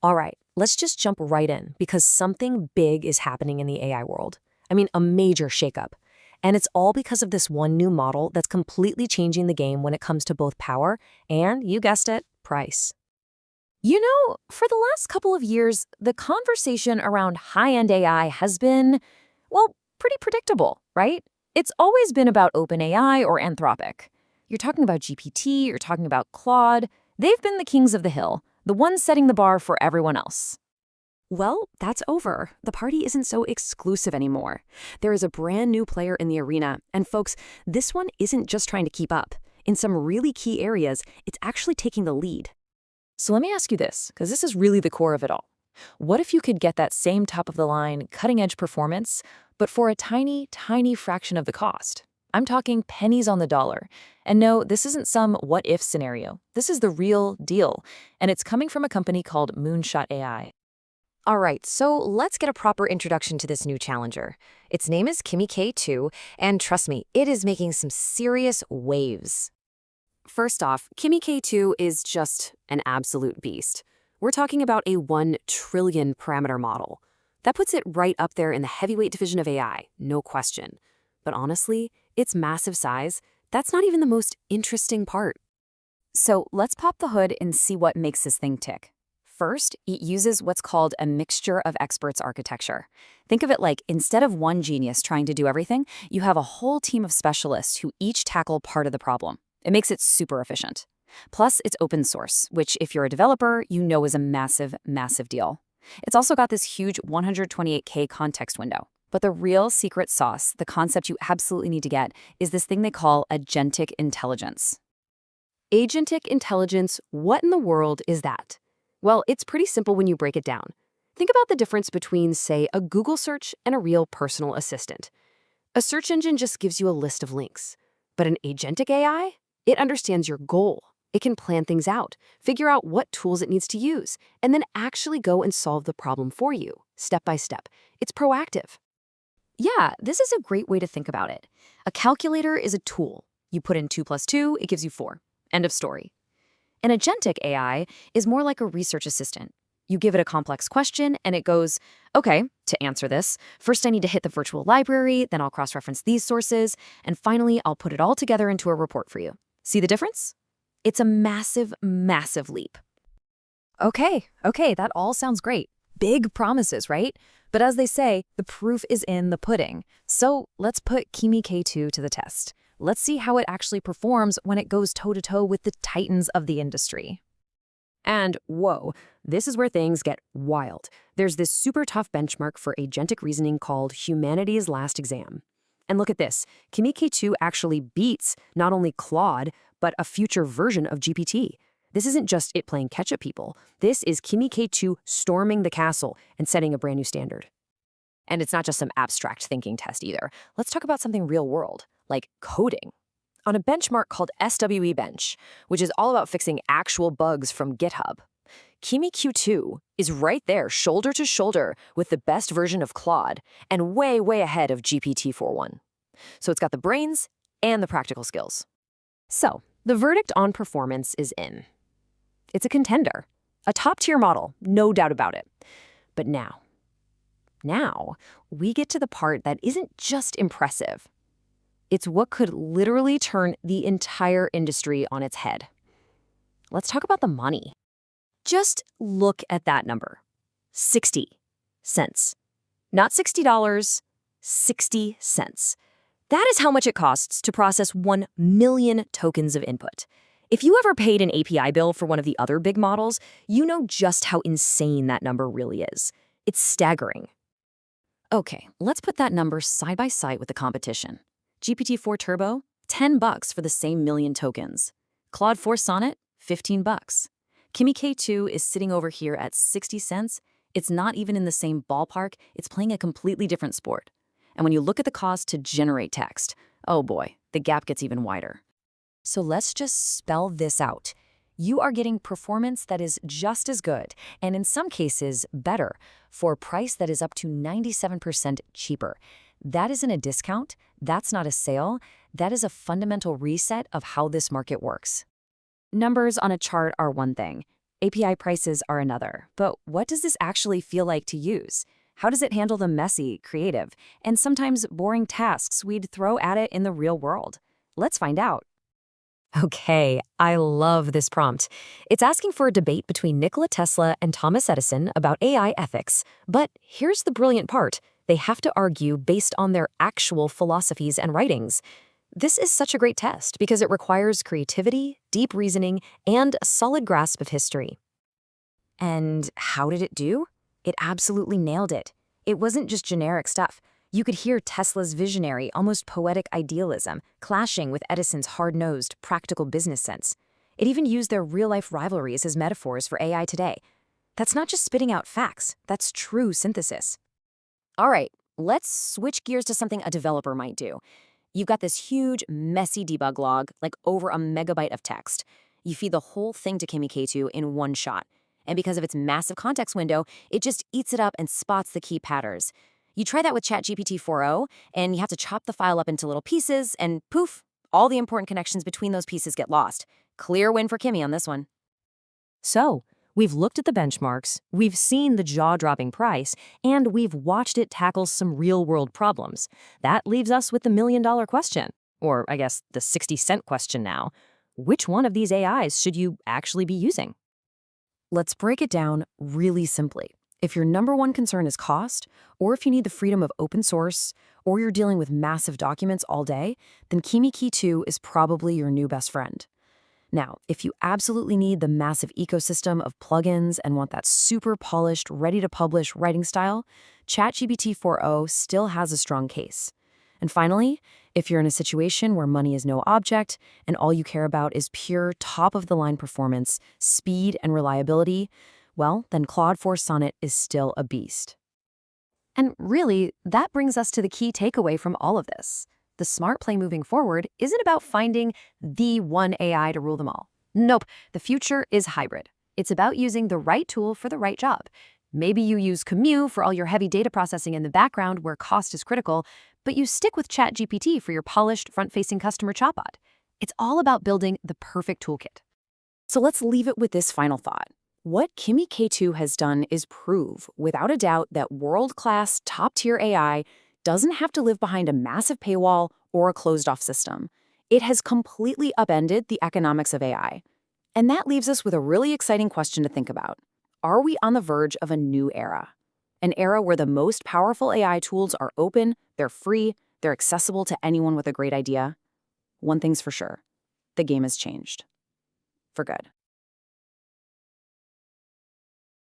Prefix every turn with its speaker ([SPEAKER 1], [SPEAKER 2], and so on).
[SPEAKER 1] All right, let's just jump right in because something big is happening in the AI world. I mean, a major shakeup. And it's all because of this one new model that's completely changing the game when it comes to both power and, you guessed it, price. You know, for the last couple of years, the conversation around high-end AI has been, well, pretty predictable, right? It's always been about OpenAI or Anthropic. You're talking about GPT, you're talking about Claude. They've been the kings of the hill, the ones setting the bar for everyone else.
[SPEAKER 2] Well, that's over. The party isn't so exclusive anymore. There is a brand new player in the arena, and folks, this one isn't just trying to keep up. In some really key areas, it's actually taking the lead.
[SPEAKER 1] So let me ask you this, because this is really the core of it all. What if you could get that same top-of-the-line, cutting-edge performance, but for a tiny, tiny fraction of the cost? I'm talking pennies on the dollar. And no, this isn't some what-if scenario. This is the real deal, and it's coming from a company called Moonshot AI.
[SPEAKER 3] All right, so let's get a proper introduction to this new challenger. Its name is Kimi K2, and trust me, it is making some serious waves.
[SPEAKER 2] First off, Kimi K2 is just an absolute beast. We're talking about a 1 trillion parameter model. That puts it right up there in the heavyweight division of AI, no question. But honestly, its massive size, that's not even the most interesting part. So let's pop the hood and see what makes this thing tick. First, it uses what's called a mixture of experts architecture. Think of it like instead of one genius trying to do everything, you have a whole team of specialists who each tackle part of the problem. It makes it super efficient. Plus, it's open source, which if you're a developer, you know is a massive, massive deal. It's also got this huge 128K context window. But the real secret sauce, the concept you absolutely need to get, is this thing they call agentic intelligence. Agentic intelligence, what in the world is that? Well, it's pretty simple when you break it down. Think about the difference between, say, a Google search and a real personal assistant. A search engine just gives you a list of links. But an agentic AI? It understands your goal. It can plan things out, figure out what tools it needs to use, and then actually go and solve the problem for you, step by step. It's proactive.
[SPEAKER 1] Yeah, this is a great way to think about it. A calculator is a tool. You put in 2 plus 2, it gives you 4. End of story. An agentic AI is more like a research assistant. You give it a complex question, and it goes, okay, to answer this, first I need to hit the virtual library, then I'll cross-reference these sources, and finally I'll put it all together into a report for you. See the difference? It's a massive, massive leap. Okay, that all sounds great. Big promises, right? But as they say, the proof is in the pudding. So let's put Kimi K2 to the test. Let's see how it actually performs when it goes toe-to-toe with the titans of the industry. And whoa, this is where things get wild. There's this super tough benchmark for agentic reasoning called Humanity's Last Exam. And look at this, Kimi K2 actually beats not only Claude, but a future version of GPT. This isn't just it playing catch-up people. This is Kimi K2 storming the castle and setting a brand new standard. And it's not just some abstract thinking test either. Let's talk about something real world, like coding. On a benchmark called SWE Bench, which is all about fixing actual bugs from GitHub, Kimi Q2 is right there, shoulder to shoulder, with the best version of Claude, and way, way ahead of GPT-4.1. So it's got the brains and the practical skills. So, the verdict on performance is in. It's a contender, a top-tier model, no doubt about it. But now, we get to the part that isn't just impressive. It's what could literally turn the entire industry on its head. Let's talk about the money. Just look at that number. 60 cents. Not $60, 60 cents. That is how much it costs to process 1 million tokens of input. If you ever paid an API bill for one of the other big models, you know just how insane that number really is. It's staggering. Okay, let's put that number side by side with the competition. GPT-4 Turbo, $10 for the same million tokens. Claude 4 Sonnet, $15. Kimi K2 is sitting over here at 60 cents. It's not even in the same ballpark. It's playing a completely different sport. And when you look at the cost to generate text, oh boy, the gap gets even wider. So let's just spell this out. You are getting performance that is just as good, and in some cases better, for a price that is up to 97% cheaper. That isn't a discount, that's not a sale, that is a fundamental reset of how this market works. Numbers on a chart are one thing.
[SPEAKER 2] API prices are another. But what does this actually feel like to use? How does it handle the messy, creative, and sometimes boring tasks we'd throw at it in the real world? Let's find out. Okay, I love this prompt. It's asking for a debate between Nikola Tesla and Thomas Edison about AI ethics. But here's the brilliant part. They have to argue based on their actual philosophies and writings. This is such a great test because it requires creativity, deep reasoning, and a solid grasp of history. And how did it do? It absolutely nailed it. It wasn't just generic stuff. You could hear Tesla's visionary, almost poetic idealism clashing with Edison's hard-nosed, practical business sense. It even used their real-life rivalries as metaphors for AI today. That's not just spitting out facts, that's true synthesis. All right, let's switch gears to something a developer might do. You've got this huge, messy debug log, like over a megabyte of text. You feed the whole thing to Kimi K2 in one shot. And because of its massive context window, it just eats it up and spots the key patterns. You try that with ChatGPT 4.0, and you have to chop the file up into little pieces, and poof, all the important connections between those pieces get lost. Clear win for Kimi on this one. So, we've looked at the benchmarks, we've seen the jaw-dropping price, and we've watched it tackle some real-world problems. That leaves us with the million-dollar question, or I guess the 60-cent question now. Which one of these AIs should you actually be using? Let's break it down really simply. If your number one concern is cost, or if you need the freedom of open source, or you're dealing with massive documents all day, then Kimi K2 is probably your new best friend. Now, if you absolutely need the massive ecosystem of plugins and want that super polished, ready-to-publish writing style, ChatGPT 4.0 still has a strong case. And finally, if you're in a situation where money is no object and all you care about is pure top-of-the-line performance, speed, and reliability, well, then Claude 4 Sonnet is still a beast. And really, that brings us to the key takeaway from all of this. The smart play moving forward isn't about finding the one AI to rule them all. Nope, the future is hybrid. It's about using the right tool for the right job. Maybe you use Commu for all your heavy data processing in the background where cost is critical, but you stick with ChatGPT for your polished, front-facing customer chatbot. It's all about building the perfect toolkit. So let's leave it with this final thought. What Kimi K2 has done is prove, without a doubt, that world-class, top-tier AI doesn't have to live behind a massive paywall or a closed-off system. It has completely upended the economics of AI. And that leaves us with a really exciting question to think about. Are we on the verge of a new era? An era where the most powerful AI tools are open, they're free, they're accessible to anyone with a great idea? One thing's for sure, the game has changed. For good.